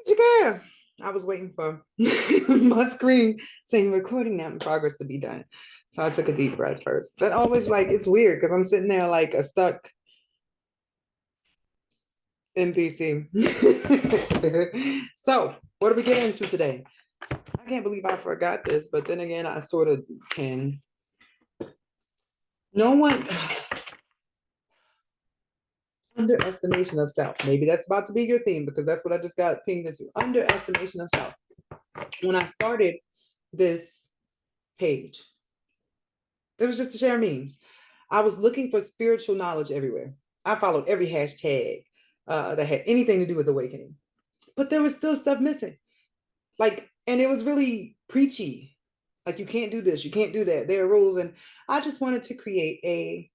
Jagger. I was waiting for my screen saying recording now in progress to be done. So I took a deep breath first. But always like it's weird because I'm sitting there like a stuck NPC. So what are we getting into today? I can't believe I forgot this, but then again, I sort of can. No one underestimation of self. Maybe that's about to be your theme because that's what I just got pinged into. Underestimation of self. When I started this page, it was just to share memes. I was looking for spiritual knowledge everywhere. I followed every hashtag that had anything to do with awakening, but there was still stuff missing. Like, and it was really preachy. Like, you can't do this, you can't do that. There are rules, and I just wanted to create a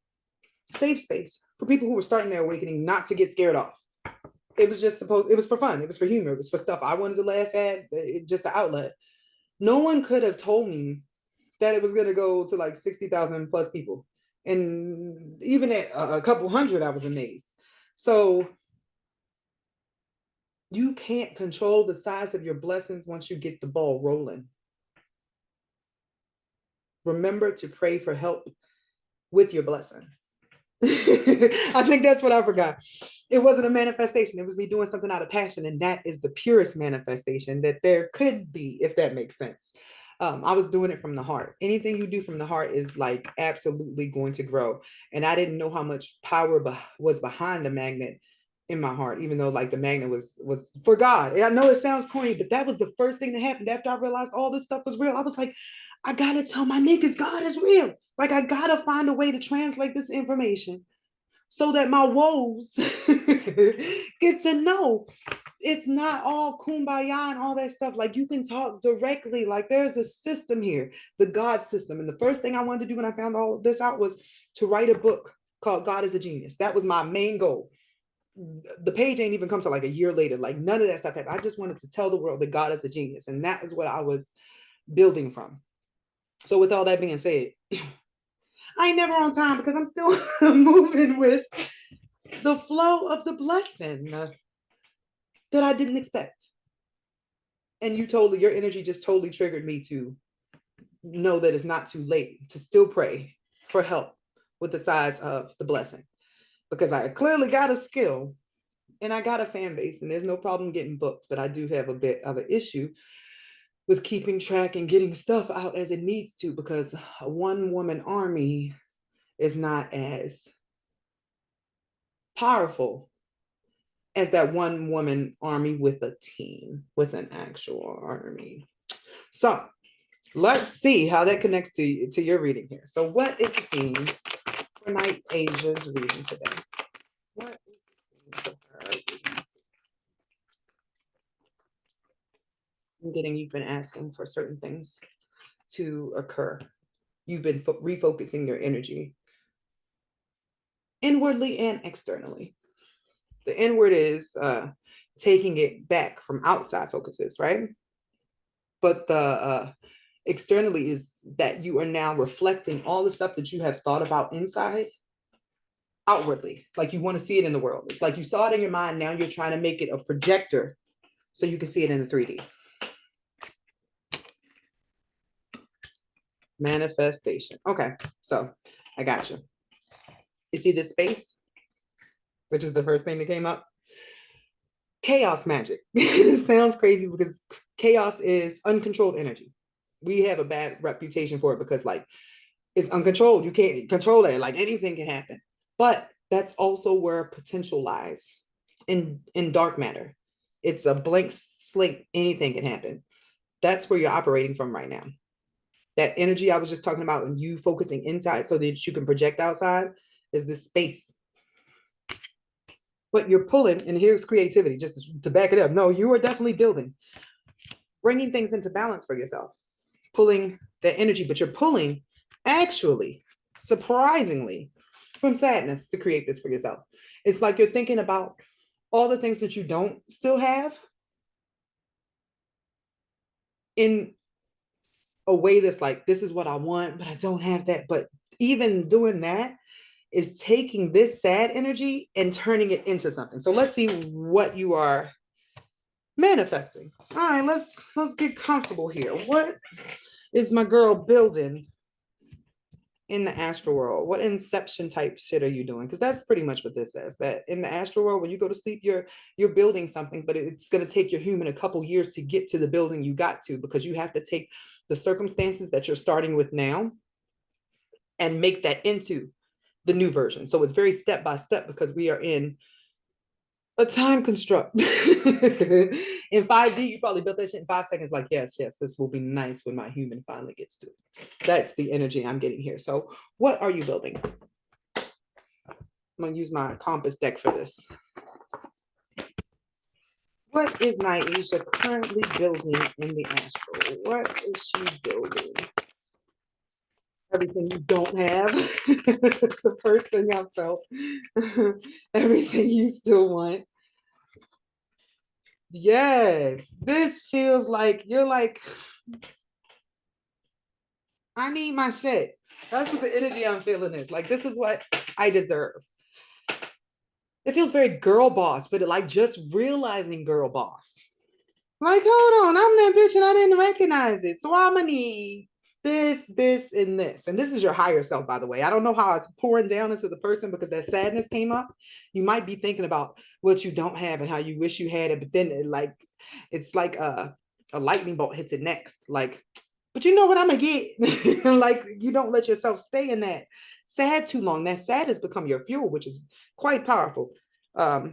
safe space for people who were starting their awakening, not to get scared off. It was just supposed. It was for fun. It was for humor. It was for stuff I wanted to laugh at. Just the outlet. No one could have told me that it was going to go to like 60,000 plus people. And even at a couple hundred, I was amazed. So you can't control the size of your blessings once you get the ball rolling. Remember to pray for help with your blessings. I think that's what I forgot. It wasn't a manifestation. It was me doing something out of passion. And that is the purest manifestation that there could be, if that makes sense. I was doing it from the heart. Anything you do from the heart is like absolutely going to grow. And I didn't know how much power was behind the magnet in my heart, even though like the magnet was for God. And I know it sounds corny, but that was the first thing that happened after I realized all this stuff was real. I was like, I gotta tell my niggas God is real. Like I gotta find a way to translate this information so that my woes get to know it's not all kumbaya and all that stuff. Like you can talk directly. Like there's a system here, the God system. And the first thing I wanted to do when I found all of this out was to write a book called God is a Genius. That was my main goal. The page ain't even come to like a year later. Like none of that stuff happened. I just wanted to tell the world that God is a genius. And that is what I was building from. So with all that being said, I ain't never on time because I'm still moving with the flow of the blessing that I didn't expect. And your energy just totally triggered me to know that it's not too late to still pray for help with the size of the blessing. Because I clearly got a skill and I got a fan base and there's no problem getting booked, but I do have a bit of an issue with keeping track and getting stuff out as it needs to because a one woman army is not as powerful as that one woman army with a team, with an actual army. So let's see how that connects to your reading here. So what is the theme for Night Asia's reading today? What is the theme for her reading? I'm getting you've been asking for certain things to occur. You've been refocusing your energy inwardly and externally. The inward is taking it back from outside focuses, right? But the externally is that you are now reflecting all the stuff that you have thought about inside outwardly. Like you want to see it in the world. It's like you saw it in your mind. Now you're trying to make it a projector so you can see it in the 3D. Manifestation. Okay, so I got you. You see this space, which is the first thing that came up? Chaos magic. It sounds crazy because chaos is uncontrolled energy. We have a bad reputation for it because like it's uncontrolled. You can't control it. Like anything can happen. But that's also where potential lies in dark matter. It's a blank slate. Anything can happen. That's where you're operating from right now. That energy I was just talking about and you focusing inside so that you can project outside is this space. But you're pulling, and here's creativity, just to back it up. No, you are definitely building, bringing things into balance for yourself, pulling that energy, but you're pulling actually, surprisingly, from sadness to create this for yourself. It's like you're thinking about all the things that you don't still have in a way that's like, this is what I want, but I don't have that. But even doing that is taking this sad energy and turning it into something. So let's see what you are Manifesting. All right, let's get comfortable here. What is my girl building in the astral world? What inception type shit are you doing? Because that's pretty much what this says. That in the astral world, when you go to sleep, you're building something, but it's going to take your human a couple years to get to the building you got to, because you have to take the circumstances that you're starting with now and make that into the new version. So it's very step by step, because we are in a time construct. In 5D, you probably built that shit in 5 seconds. Like, yes, this will be nice when my human finally gets to it. That's the energy I'm getting here. So what are you building? I'm gonna use my compass deck for this. What is Naisha currently building in the astral? What is she building? Everything you don't have. That's the first thing I felt. Everything you still want. Yes, this feels like you're like, I need my shit. That's what the energy I'm feeling is. Like, this is what I deserve. It feels very girl boss, but like just realizing girl boss. Like, hold on, I'm that bitch and I didn't recognize it. So I'm gonna need this, and this. And this is your higher self, by the way. I don't know how it's pouring down into the person because that sadness came up. You might be thinking about what you don't have and how you wish you had it, but then it's like a lightning bolt hits it next. Like, but you know what I'm gonna get? Like, you don't let yourself stay in that sad too long. That sad has become your fuel, which is quite powerful. That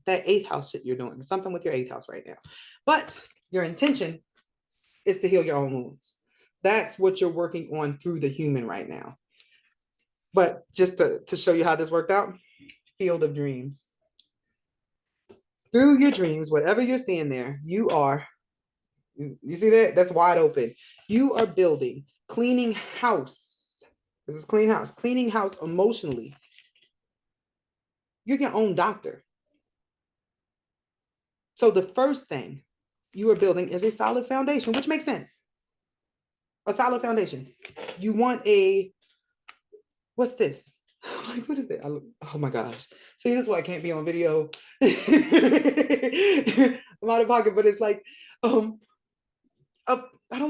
eighth house shit you're doing, something with your eighth house right now. But your intention is to heal your own wounds. That's what you're working on through the human right now. But just to show you how this worked out, field of dreams. Through your dreams, whatever you're seeing there, you see that? That's wide open. You are building, cleaning house. This is clean house, cleaning house emotionally. You're your own doctor. So the first thing you are building is a solid foundation, which makes sense. A solid foundation. You want what's this? Like, what is that? Oh my gosh. See, this is why I can't be on video. I'm out of pocket, but it's like, I don't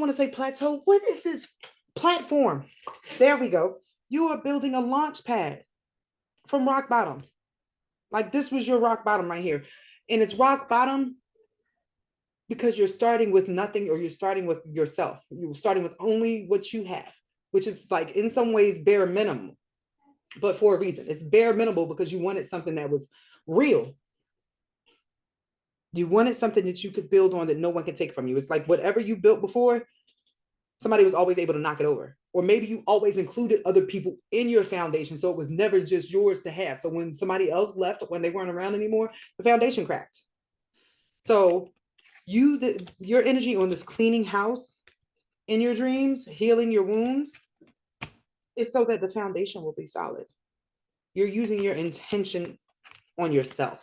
want to say plateau. What is this? Platform. There we go. You are building a launch pad from rock bottom. Like, this was your rock bottom right here. And it's rock bottom because you're starting with nothing, or you're starting with yourself. You're starting with only what you have, which is like in some ways bare minimum, but for a reason. It's bare minimal because you wanted something that was real. You wanted something that you could build on that no one can take from you. It's like whatever you built before, somebody was always able to knock it over. Or maybe you always included other people in your foundation, so it was never just yours to have. So when somebody else left, when they weren't around anymore, the foundation cracked. So your energy on this cleaning house in your dreams, healing your wounds, is so that the foundation will be solid. You're using your intention on yourself,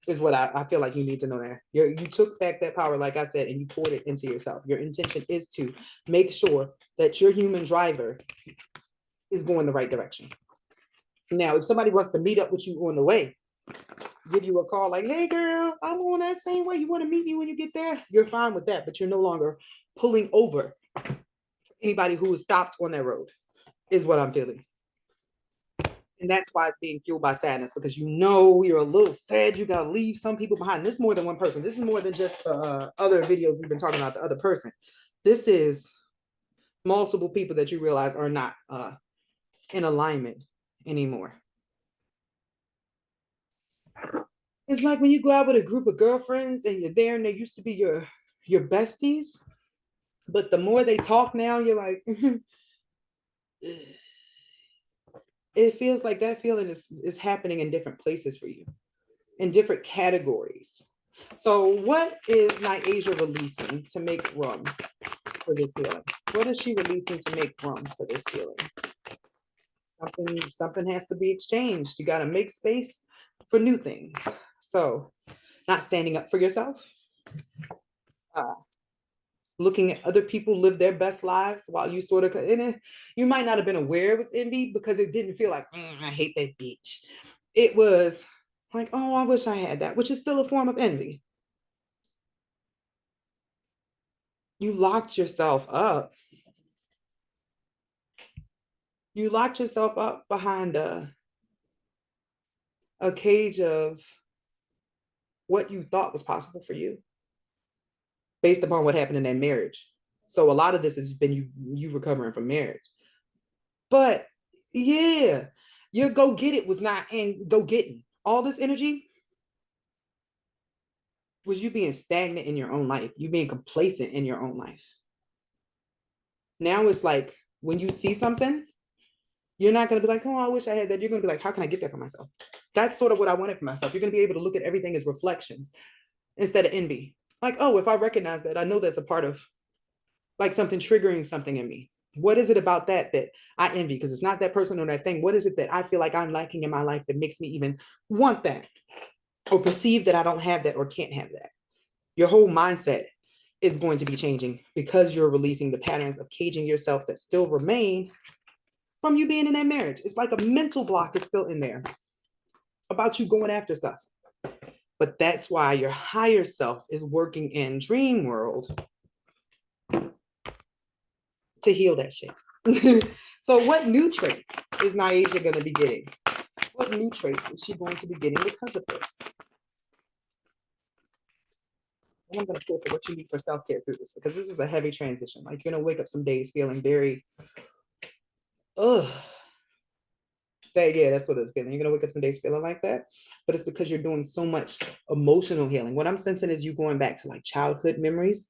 is what I feel like you need to know there. You took back that power, like I said, and you poured it into yourself. Your intention is to make sure that your human driver is going the right direction. Now, if somebody wants to meet up with you on the way, give you a call like, hey girl, I'm on that same way. You want to meet me when you get there? You're fine with that, but you're no longer pulling over anybody who is stopped on that road, is what I'm feeling. And that's why it's being fueled by sadness, because you know you're a little sad. You got to leave some people behind. This is more than one person. This is more than just other videos we've been talking about, the other person. This is multiple people that you realize are not in alignment anymore. It's like when you go out with a group of girlfriends and you're there and they used to be your besties, but the more they talk now, you're like, it feels like that feeling is happening in different places for you, in different categories. So what is Niasia releasing to make room for this healing? What is she releasing to make room for this healing? Something has to be exchanged. You got to make space for new things. So not standing up for yourself, looking at other people live their best lives while you sort of, you might not have been aware it was envy because it didn't feel like, I hate that bitch. It was like, oh, I wish I had that, which is still a form of envy. You locked yourself up. You locked yourself up behind a cage of what you thought was possible for you based upon what happened in that marriage. So a lot of this has been you recovering from marriage. But yeah, your go get it was not in go getting. All this energy was you being stagnant in your own life, you being complacent in your own life. Now it's like when you see something, you're not going to be like, oh, I wish I had that. You're going to be like, how can I get that for myself? That's sort of what I wanted for myself. You're going to be able to look at everything as reflections instead of envy. Like, oh, if I recognize that, I know that's a part of like something triggering something in me. What is it about that that I envy? Because it's not that person or that thing. What is it that I feel like I'm lacking in my life that makes me even want that or perceive that I don't have that or can't have that? Your whole mindset is going to be changing because you're releasing the patterns of caging yourself that still remain from you being in that marriage. It's like a mental block is still in there about you going after stuff. But that's why your higher self is working in dream world to heal that shit. So what new traits is Naija going to be getting? What new traits is she going to be getting because of this? And I'm going to feel for what you need for self-care through this, because this is a heavy transition. Like you're going to wake up some days feeling very, ugh. That's what it's feeling. You're going to wake up some days feeling like that, but it's because you're doing so much emotional healing. What I'm sensing is you going back to like childhood memories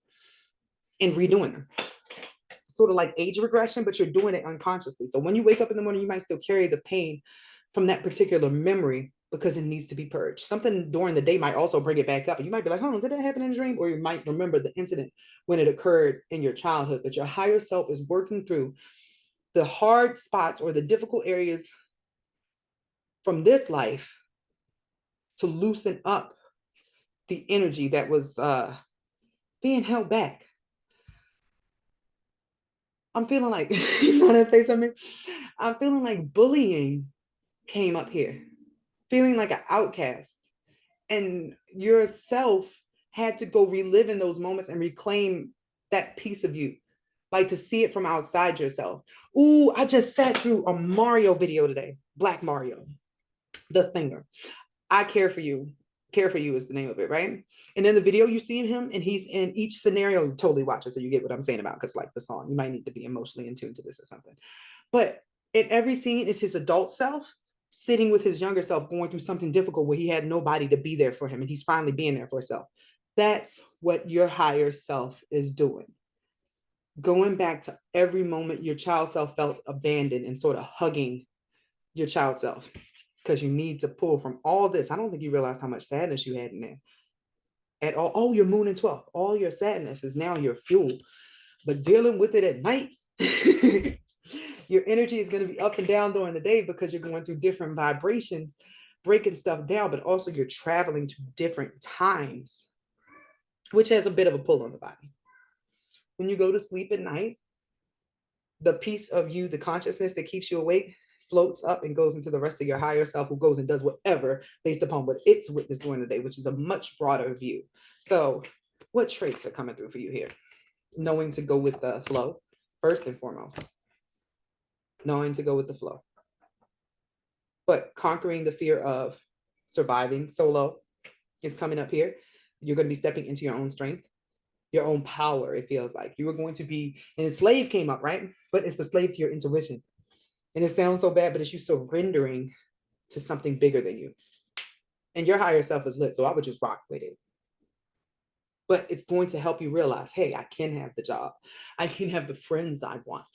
and redoing them. Sort of like age regression, but you're doing it unconsciously. So when you wake up in the morning, you might still carry the pain from that particular memory because it needs to be purged. Something during the day might also bring it back up. And you might be like, oh, did that happen in a dream? Or you might remember the incident when it occurred in your childhood. But your higher self is working through the hard spots or the difficult areas from this life to loosen up the energy that was being held back. I'm feeling like, you saw that face on me? I'm feeling like bullying came up here, feeling like an outcast. And yourself had to go relive in those moments and reclaim that piece of you, like to see it from outside yourself. Ooh, I just sat through a Mario video today, Black Mario, the singer. I Care For You. Care For You is the name of it, right? And in the video, you see him and he's in each scenario. You totally watch it so you get what I'm saying about, because like the song, you might need to be emotionally in tune to this or something. But in every scene is his adult self sitting with his younger self going through something difficult where he had nobody to be there for him and he's finally being there for himself. That's what your higher self is doing. Going back to every moment your child self felt abandoned and sort of hugging your child self, because you need to pull from all this. I don't think you realized how much sadness you had in there at all. Oh, your moon and 12, all your sadness is now your fuel. But dealing with it at night, your energy is going to be up and down during the day because you're going through different vibrations, breaking stuff down, but also you're traveling to different times, which has a bit of a pull on the body. When you go to sleep at night, the piece of you, the consciousness that keeps you awake, floats up and goes into the rest of your higher self, who goes and does whatever based upon what it's witnessed during the day, which is a much broader view. So what traits are coming through for you here? Knowing to go with the flow, first and foremost. Knowing to go with the flow. But conquering the fear of surviving solo is coming up here. You're going to be stepping into your own strength, your own power. It feels like you are going to be, and slave came up, right? But it's the slave to your intuition. And it sounds so bad, but it's you surrendering to something bigger than you. And your higher self is lit, so I would just rock with it. But it's going to help you realize, hey, I can have the job. I can have the friends I want.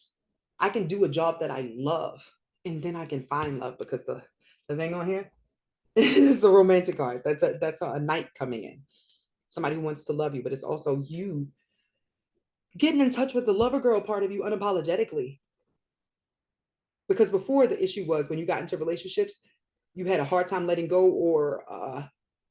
I can do a job that I love. And then I can find love, because the thing on here is a romantic card. That's a knight coming in. Somebody who wants to love you, but it's also you getting in touch with the lover girl part of you unapologetically. Because before, the issue was when you got into relationships, you had a hard time letting go or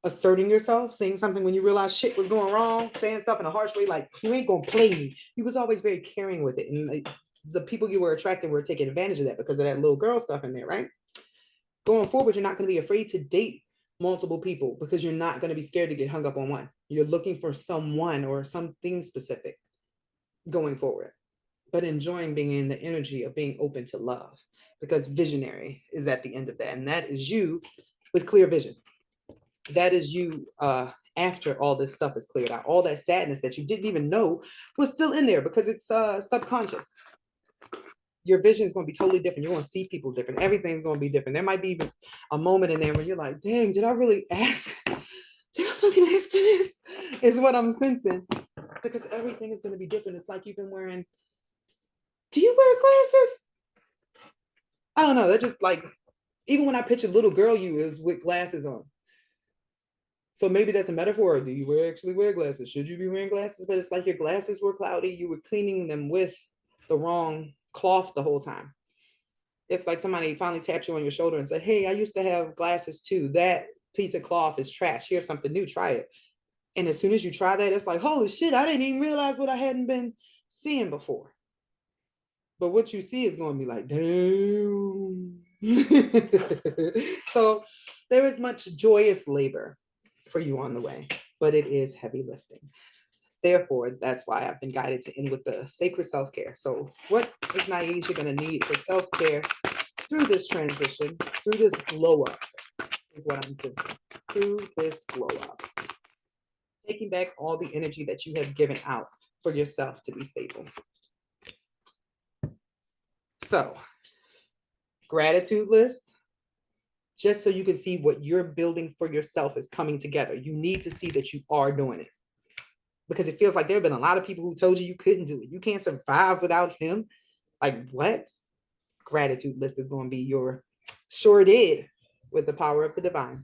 asserting yourself, saying something when you realized shit was going wrong, saying stuff in a harsh way, like, you ain't gonna play me. You was always very caring with it. And like, the people you were attracting were taking advantage of that because of that little girl stuff in there, right? Going forward, you're not going to be afraid to date multiple people because you're not going to be scared to get hung up on one. You're looking for someone or something specific. going forward, but enjoying being in the energy of being open to love, because visionary is at the end of that. And that is you with clear vision. That is you after all this stuff is cleared out. All that sadness that you didn't even know was still in there because it's subconscious. Your vision is going to be totally different. You're going to see people different. Everything's going to be different. There might be even a moment in there where you're like, dang, did I really ask? Did I fucking ask for this? Is what I'm sensing. Because everything is going to be different. It's like you've been wearing, do you wear glasses? I don't know. They're just like, even when I picture little girl you is with glasses on. So maybe that's a metaphor. Do you actually wear glasses? Should you be wearing glasses? But it's like your glasses were cloudy. You were cleaning them with the wrong cloth the whole time. It's like somebody finally tapped you on your shoulder and said, hey, I used to have glasses too. That piece of cloth is trash. Here's something new. Try it. And as soon as you try that, it's like, holy shit, I didn't even realize what I hadn't been seeing before. But what you see is going to be like, damn. So there is much joyous labor for you on the way, but it is heavy lifting. Therefore, that's why I've been guided to end with the sacred self-care. So what is Naisha going to need for self-care through this transition, through this glow up, is what I'm thinking. Through this glow up. Taking back all the energy that you have given out for yourself to be stable. So, gratitude list, just so you can see what you're building for yourself is coming together. You need to see that you are doing it. Because it feels like there have been a lot of people who told you you couldn't do it. You can't survive without him. Like, what? Gratitude list is going to be your sure did with the power of the divine.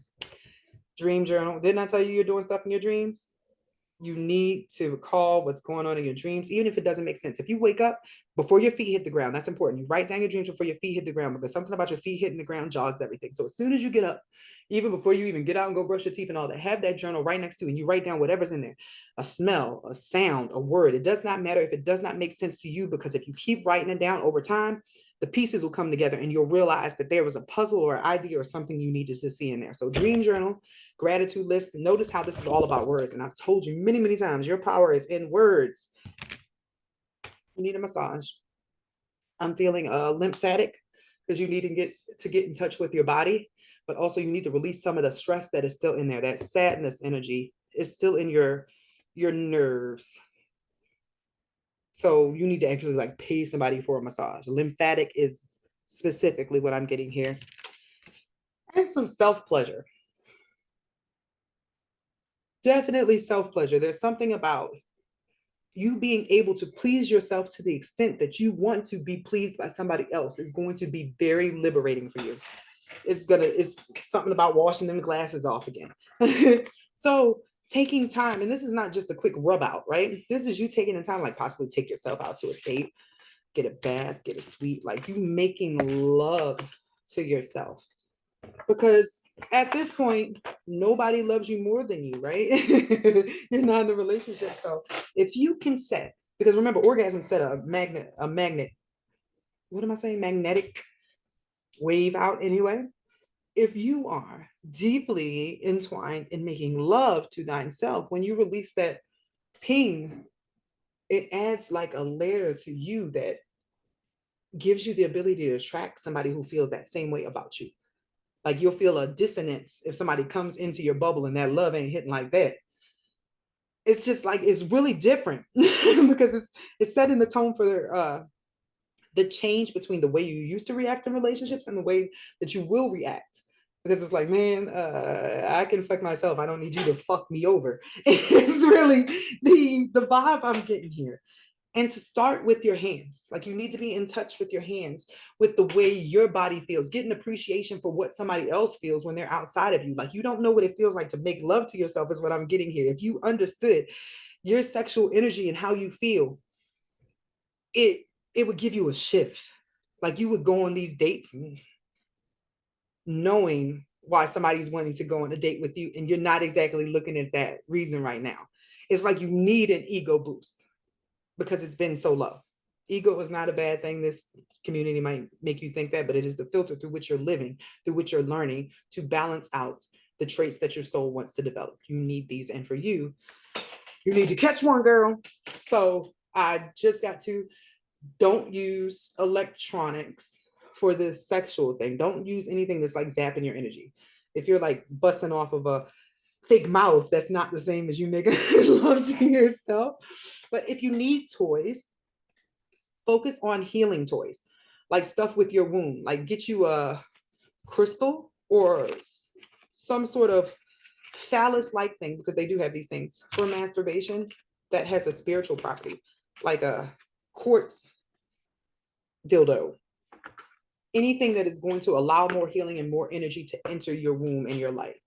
Dream journal. Didn't I tell you you're doing stuff in your dreams? You need to recall what's going on in your dreams, even if it doesn't make sense. If you wake up before your feet hit the ground, that's important. You write down your dreams before your feet hit the ground, because something about your feet hitting the ground jogs everything. So as soon as you get up, even before you even get out and go brush your teeth and all that, have that journal right next to you, and you write down whatever's in there, a smell, a sound, a word. It does not matter if it does not make sense to you, because if you keep writing it down over time, the pieces will come together and you'll realize that there was a puzzle or idea or something you needed to see in there. So dream journal, gratitude list. Notice how this is all about words. And I've told you many, many times, your power is in words. You need a massage. I'm feeling lymphatic, because you need to get in touch with your body, but also you need to release some of the stress that is still in there. That sadness energy is still in your nerves. So you need to actually like pay somebody for a massage. Lymphatic is specifically what I'm getting here. And some self-pleasure. Definitely self-pleasure. There's something about you being able to please yourself to the extent that you want to be pleased by somebody else is going to be very liberating for you. It's something about washing them glasses off again. So taking time, and this is not just a quick rub out, right? This is you taking the time, like possibly take yourself out to a date, get a bath, get a sweet, like you making love to yourself. Because at this point, nobody loves you more than you, right? You're not in a relationship. So if you can set, because remember, orgasm set a magnet, what am I saying? Magnetic wave out anyway. If you are deeply entwined in making love to thyself, when you release that ping, it adds like a layer to you that gives you the ability to attract somebody who feels that same way about you. Like you'll feel a dissonance if somebody comes into your bubble and that love ain't hitting like that. It's just like, it's really different because it's setting the tone for the change between the way you used to react in relationships and the way that you will react. Because it's like, man, I can fuck myself. I don't need you to fuck me over. It's really the vibe I'm getting here. And to start with your hands, like you need to be in touch with your hands, with the way your body feels, get an appreciation for what somebody else feels when they're outside of you. Like you don't know what it feels like to make love to yourself is what I'm getting here. If you understood your sexual energy and how you feel, it would give you a shift. Like you would go on these dates knowing why somebody's wanting to go on a date with you, and you're not exactly looking at that reason right now. It's like you need an ego boost because it's been so low. Ego is not a bad thing. This community might make you think that, but it is the filter through which you're living, through which you're learning to balance out the traits that your soul wants to develop. You need these. And for you, you need to catch one, girl. So I just got to, don't use electronics for this sexual thing. Don't use anything that's like zapping your energy. If you're like busting off of a fake mouth, that's not the same as you making love to yourself. But if you need toys, focus on healing toys, like stuff with your womb, like get you a crystal or some sort of phallus like thing, because they do have these things for masturbation that has a spiritual property, like a quartz dildo, anything that is going to allow more healing and more energy to enter your womb and your life.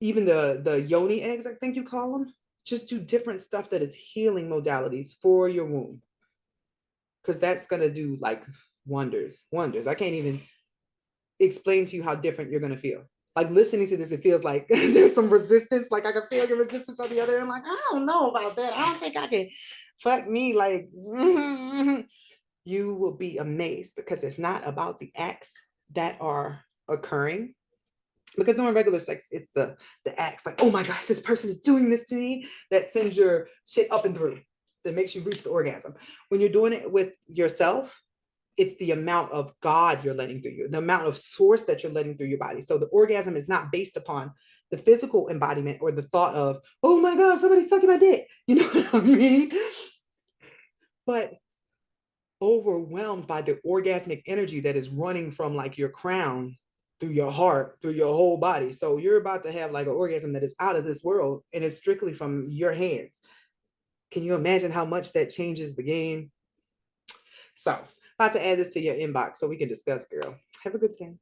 Even the yoni eggs, I think you call them, just do different stuff that is healing modalities for your womb, because that's going to do like wonders. I can't even explain to you how different you're going to feel. Like listening to this, it feels like there's some resistance. Like I can feel your resistance on the other end. Like, I don't know about that. I don't think I can. Fuck me. Like, you will be amazed, because it's not about the acts that are occurring. Because during regular sex, it's the acts, like, oh my gosh, this person is doing this to me, that sends your shit up and through, that makes you reach the orgasm. When you're doing it with yourself, it's the amount of God you're letting through you, the amount of source that you're letting through your body. So the orgasm is not based upon the physical embodiment or the thought of, oh my gosh, somebody's sucking my dick. You know what I mean? But overwhelmed by the orgasmic energy that is running from like your crown through your heart, through your whole body. So you're about to have like an orgasm that is out of this world, and it's strictly from your hands. Can you imagine how much that changes the game? So about to add this to your inbox so we can discuss, girl. Have a good day.